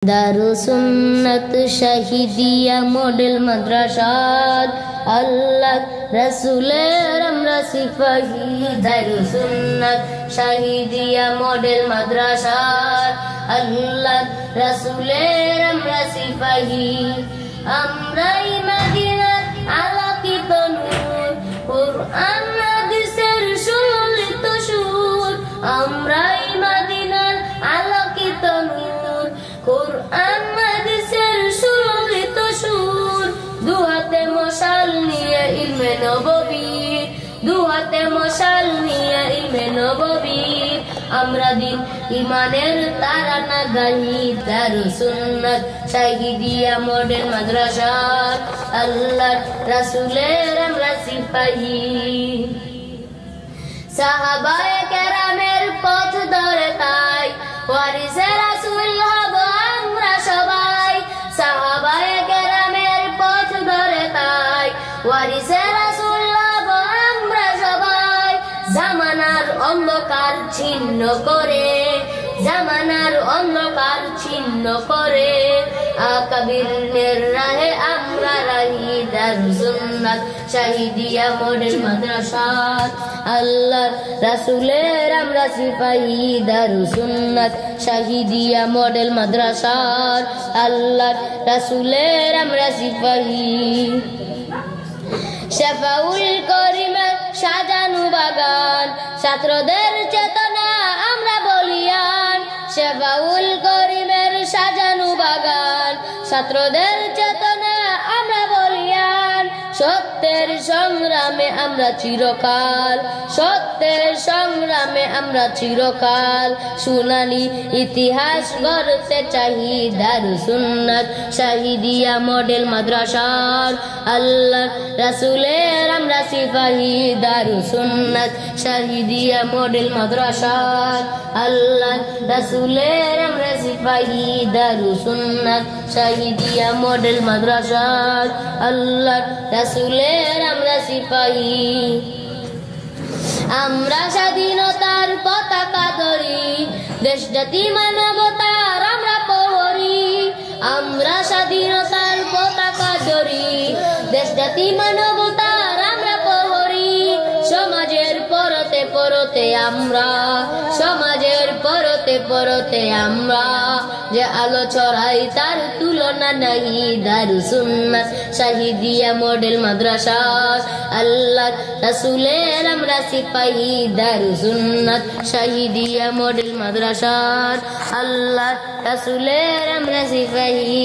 দারুসুন্নাত শাহিদিয়া model মাদ্রাসাত আল্লাহ রাসূলের আমরা সিপাহী। দারুসুন্নাত শাহিদিয়া মডেল মাদ্রাসাত আল্লাহ রাসূলের আমরা সিপাহী। আমরাই মদিনার আলোকিত নূর, কুরআন হাদিসের সুললিত সুর। আমরাই মদিনার আলোকিত নূর, কুরআন হাদিসের সুললিত সুর। দুহাতে মশাল নিয়ে ইলমে নববীর, দুহাতে মশাল নিয়ে ইলমে নববীর। আমরা দিন ইমানের তারানা গাহি। দারুসুন্নাত শাহিদিয়া মডেল মাদ্রাসাত আল্লাহ রাসূলের আমরা সিপাহী। সাহাবায়ে কেরামের পথ ধরে তাই ওয়ারিসে রাসূল হব আমরা সবাই। সাহাবায়ে কেরামের পথ ধরে তাই ওয়ারিসে রাসূল হব আমরা সবাই। জামানার অন্ধকার ছিন্ন করে, জামানার অন্ধকার ছিন্ন করে আকাবিরের রাহে আমরা রাহি। দারুসুন্নাত শাহিদিয়া মডেল মাদ্রাসাত আল্লাহ রাসূলের আমরা সিপাহী। দারুসুন্নাত শাহিদিয়া মডেল মাদ্রাসাত আল্লাহ রাসূলের আমরা সিপাহী। শাফাউল করিমের সাজানো বাগান, ছাত্রদের চেতনা আমরা বলিয়ান। শাফাউল করিমের সাজানো বাগান, ছাত্রদের চেতনা আমরা বলিয়ান। সত্যের সংগ্রামে আমরা চিরকাল, সত্যের সংগ্রামে আমরা চিরকাল। সোনালী ইতিহাস গড়তে চাহি। দারুসুন্নাত শাহিদিয়া মডেল মাদ্রাসাত আল্লাহ রাসূলের আমরা সিপাহী। দারুসুন্নাত শাহিদিয়া মডেল মাদ্রাসাত আল্লাহ রাসূলের আমরা সিপাহী। দারুসুন্নাত শাহিদিয়া মডেল মাদ্রাসাত আল্লাহ রাসূলের আমরা সিপাহী। আমরা স্বাধীনতার পতাকা ধরি, দেশ জাতি মানবতার আমরা প্রহরী। আমরা স্বাধীনতার পতাকা ধরি, দেশ জাতি মানবতার আমরা প্রহরী। সমাজের পরতে পরতে আমরা, সমাজের পরতে পরতে আমরা যে আলো ছড়াই তার তুলনা নাহি। দারুসুন্নাত শাহিদিয়া মডেল মাদ্রাসাত আল্লাহ রাসূলের আমরা সিপাহী। দারুসুন্নাত শাহিদিয়া মডেল মাদ্রাসাত আল্লাহ রাসূলের আমরা সিপাহী।